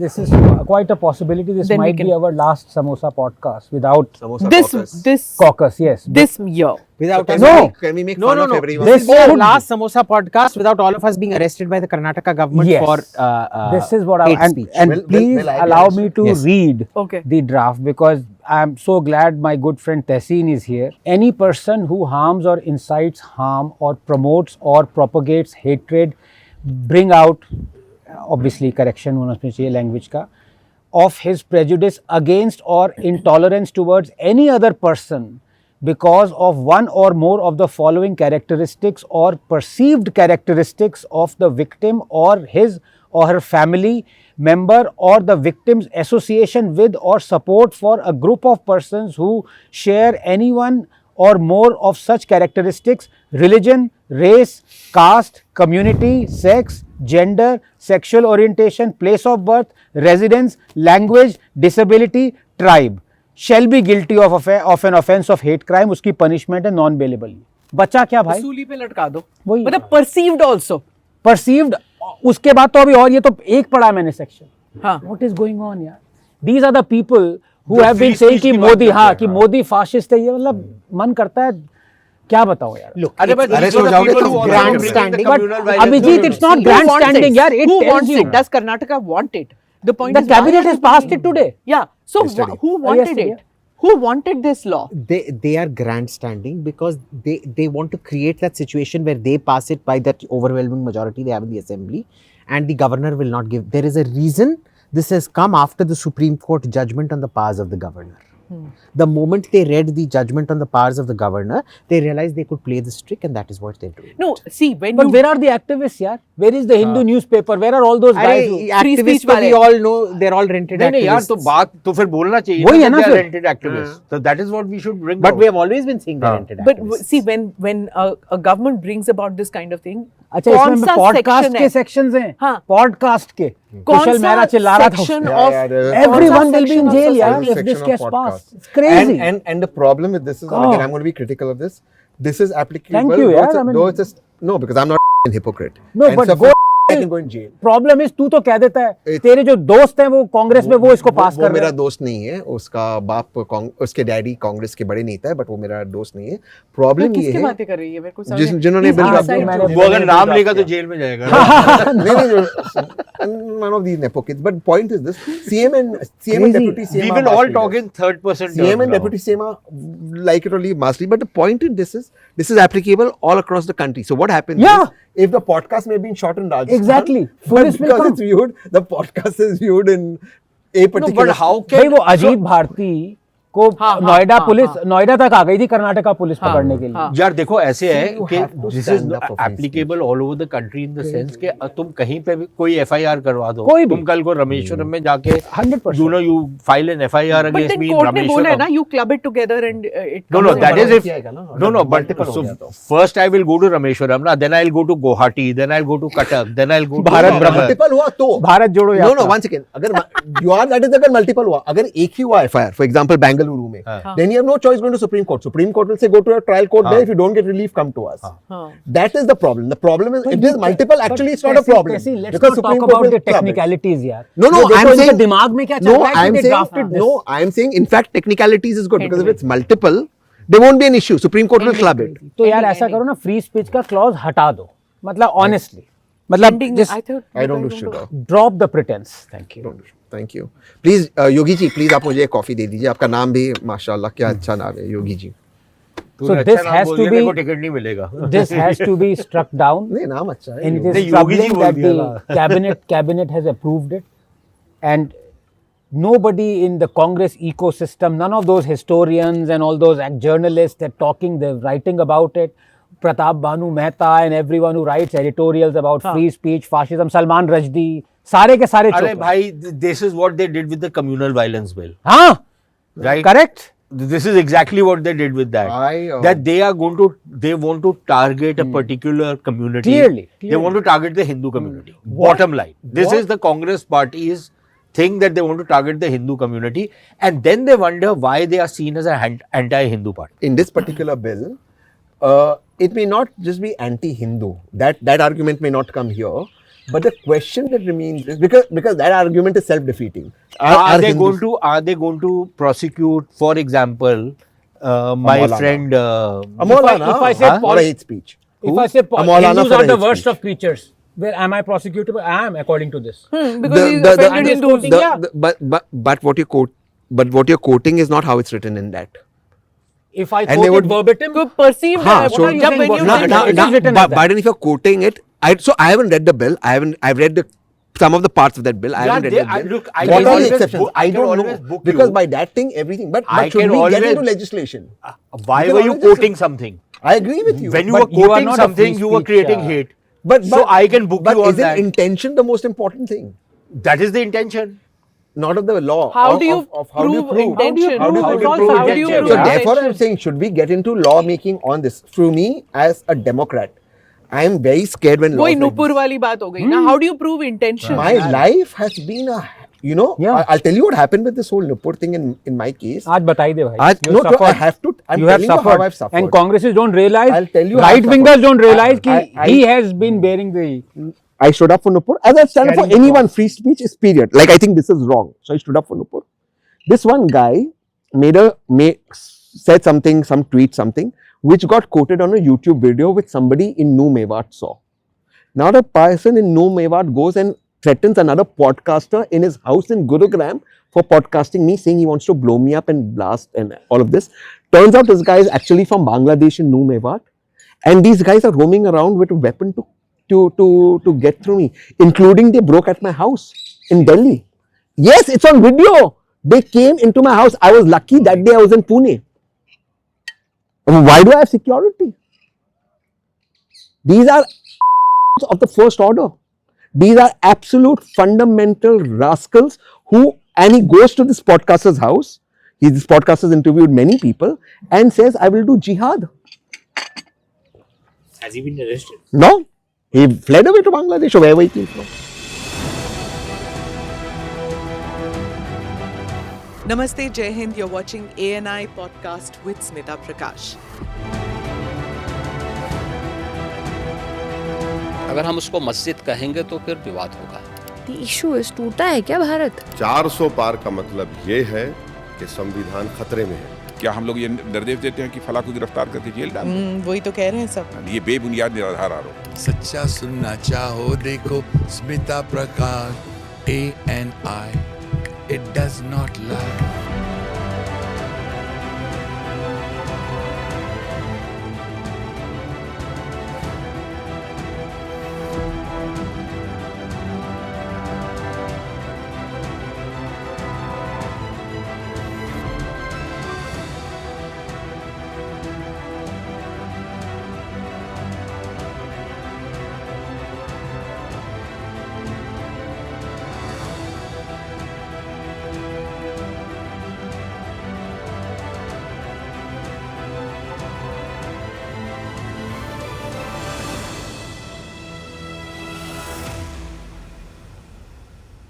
This is quite a possibility. This Then we might be can- our last Samosa podcast without This caucus. Yes. this year. Without Can us, we- can we make No, fun no, of no. everyone? This This is our should last Samosa podcast without all of us being arrested by the Karnataka government Yes. for This is what I hate and, speech. and Will please I be allow arrested? me to Yes. read Okay. the draft, because I'm so glad my good friend Tessin is here. Any person who harms or incites harm or promotes or propagates hatred, bring out, obviously correction होना चाहिए language का, of his prejudice against or intolerance towards any other person because of one or more of the following characteristics or perceived characteristics of the victim or his or her family member or the victim's association with or support for a group of persons who share any one or more of such characteristics: religion, race, caste, community, sex, gender, sexual orientation, place of birth, residence, language, disability, tribe, shall be guilty of an offence of hate crime. उसकी punishment है non bailable. बचा क्या भाई? सूली पे लटका दो. वही. मतलब perceived also. Perceived. उसके बाद तो अभी और ये तो एक पढ़ा मैंने section. हाँ. What is going on यार? These are the people who जो have been free saying speech कि की बात मोदी, करते हाँ हैं, कि हाँ. मोदी फाशिस्ट है, ये मतलब मन करता है क्या बताओ यार. Look, अरे but arrest these are हो the जाओगे people तो who also grand represent the standing. communal But violence. Abhijit, it's not Who grand wants standing it? यार. It Who tells wants you. it? Does Karnataka want it? The point The is, why cabinet are has they passed doing it today. Yeah. So Yesterday. who wanted yesterday. it? Who wanted this law? They are grandstanding because they want to create that situation where they pass it by that overwhelming majority they have in the assembly, and the governor will not give. There is a reason this has come after the Supreme Court judgment on the powers of the governor. The moment they read the judgment on the powers of the governor, they realized they could play this trick, and that is what they're doing. No, see, when But you where are the activists यार? Where is the Hindu newspaper? Where are all those guys? अरे who- free activists speech तो we वाले. all know they're all rented नहीं नहीं यार, activists. तो बात तो फिर बोलना चाहिए वही ना है ना that they are फिर. rented activists. So that is what we should bring But out. we have always been saying they're हाँ. rented But activists. see, when a government brings about this kind of thing, अच्छा कौन इसमें सा podcast section के है? Sections हैं. हाँ. Podcast के. कौन कुशल सा मेहरा चिल्ला रहा था. section उसमें. of Everyone will be in section of jail society? यार if Section this of gets podcast. passed. It's crazy. And the problem with this is, and God. again, I'm going to be critical of this. This is applicable. Thank you, though yeah, it's a- I mean- though it's just no, because I'm not a hypocrite. No, And but so go- I can go in jail. Problem is तू तो कह देता है It's- तेरे जो दोस्त हैं वो कांग्रेस में वो इसको पास वो कर रहे मेरा हैं. दोस्त नहीं है, उसका बाप उसके डैडी कांग्रेस के बड़े नेता है, बट वो मेरा दोस्त नहीं है. प्रॉब्लम ये किसकी है बातें कर रही है मेरे को समझ जिन्होंने He's बिल हाँ, ड्राफ्ट outside मैंने- too. वो अगर नाम लेगा तो जेल में जाएगा. none of these nepo kids. But point is this: CM and deputy CM We are will mass all leaders. talk in third person. CM and deputy CM are like it or leave mass lead. But the point in this is applicable all across the country. So what happens Yeah. is, if the podcast may be in short in Rajasthan, Exactly. but Police will because come. it's viewed, the podcast is viewed in a particular. but how भाई वो अजीत भारती को हाँ, नोएडा हाँ, police हाँ. नोएडा तक आ गई थी Karnataka police पकड़ने के लिए. हाँ. यार देखो ऐसे है you कि have to this is stand up for free applicable all over the country in the sense कि तुम कहीं पे भी कोई एफआईआर करवा दो. कोई भी. तुम कल को रामेश्वरम में जाके 100%. You know you file an FIR But against then me in court ने बोला है ना, Rameswaram. you club it together and it No, comes that out. is if जाएगा ना, no, but multiple हो so गया तो. first I will go to Rameshwaram, na, then I'll go to Guwahati, then I'll go to Cuttack, then I'll go to Bharat Ahmedabad. Multiple हुआ तो भारत जोड़ो no no यात्रा. One second अगर you are that is अगर multiple हुआ अगर एक ही हुआ एफआईआर फॉर एग्जांपल बेंगलुरु में then you have no choice going to supreme court will say go to a trial court there if you don't get relief come to us हाँ. That is the problem is it is multiple actually it's not a problem Let's not talk about the technicalities यार. No, ये देखो I'm इनके saying दिमाग में क्या चल no, रहा है I'm कि they saying drafted this. no, I'm saying in fact technicalities is good because if it's multiple, there won't be an issue. Supreme Court will club it. तो यार ऐसा करो ना, फ्री स्पीच का क्लॉज हटा दो. मतलब ऑनेस्टली मतलब Ending, just I thought I don't do shit. drop the pretense. Thank you. Thank you. Please, Yogi ji, please आप मुझे कॉफी दे दीजिए. आपका नाम भी माशाल्लाह क्या अच्छा नाम है, योगी जी. तूने So अच्छा this नाम has बोल to दिया, मेरे को be टिकट नहीं मिलेगा. this has to be struck down. नहीं नाम अच्छा है. And it is नहीं, योगी जी troubling बोल that दिया the ना. cabinet has approved it, and nobody in the Congress ecosystem, none of those historians and all those journalists that talking, they're writing about it. Pratap Bhanu Mehta and everyone who writes editorials about free speech, fascism, Salman Rushdie, सारे के सारे अरे चुप. भाई, this is what they did with the communal violence bill, हाँ, right? correct. This is exactly what they did with that. That they are going to, they want to target a particular community. Clearly. They want to target the Hindu community. Bottom line. This is the Congress party's thing, that they want to target the Hindu community, and then they wonder why they are seen as an anti-Hindu party. In this particular bill, it may not just be anti-Hindu. That argument may not come here. But the question that remains is because that argument is self-defeating. Are they going to prosecute, for example, my Maulana. friend? Maulana, if I say not a hate speech. If I say Maulana Hindus for are a the hate worst speech. of creatures, where am I prosecutable? I am, according to this. Because he's offended Hindus. But what you're quoting is not how it's written in that. If I And quote they it would- verbatim, To perceive that, so- jab when you No, say no, that. it is written as that. But then if you're quoting it, I haven't read the bill. I've read some of the parts of that bill. I haven't read the bill. Look, I What can are the always exceptions? book- I can don't always know book because you. by that thing everything. But I should can we get always- into legislation? Why You were can you always quoting something? I agree with you. When you But were you are quoting not a something, free you were speech, creating hate. but So I can book but you on isn't that. intention the most important thing? That is the intention. Not of the law. How of- do you of how do you prove prove? intention? How do you How do you prove prove How do you intention? prove So therefore, I'm intention? saying, should we get into lawmaking on this? For me, as a Democrat, I am very scared when वही laws like Nupur वाली बात हो गई ना. How do you prove intention? my life has been a, Yeah. I'll tell you what happened with this whole Nupur thing in my case. आज बताई दे भाई. आज- You no, suffered. I have to. I'm You have telling you how suffered. I've suffered. And Congressists don't realize. I'll tell you how I've Right wingers suffered. don't realize that I- he has been bearing the. I stood up for Nupur. As I stand up for Carrying the anyone, free speech is period. Like I think this is wrong. So I stood up for Nupur. This one guy said something, some tweet something, which got quoted on a YouTube video which somebody in New Mewat saw. Now the person in New Mewat goes and threatens another podcaster in his house in Gurugram for podcasting me, saying he wants to blow me up and blast and all of this. Turns out this guy is actually from Bangladesh in New Mewat, and these guys are roaming around with a weapon to get through me, including they broke at my house in Delhi. Yes, it's on video. They came into my house. I was lucky that day I was in Pune. Why do I have security? These are of the first order. These are absolute fundamental rascals who, and he goes to this podcaster's house. This podcaster's interviewed many people and says, I will do jihad. Has he been arrested? No, he fled away to Bangladesh or wherever he came from. Namaste, Jai Hind. You're watching ANI podcast with Smita Prakash. अगर हम उसको मस्जिद कहेंगे तो फिर विवाद होगा. The issue is टूटा है क्या भारत? 400 पार का मतलब ये है कि संविधान खतरे में है. क्या हम लोग ये निर्देश देते हैं कि फला को गिरफ्तार करके जेल डाल दें? वही तो कह रहे हैं सब. ये बेबुनियाद निराधार आरोप. सच्चा सुनना चाहो देखो स्मिता प्रकाश ANI. It does not lie.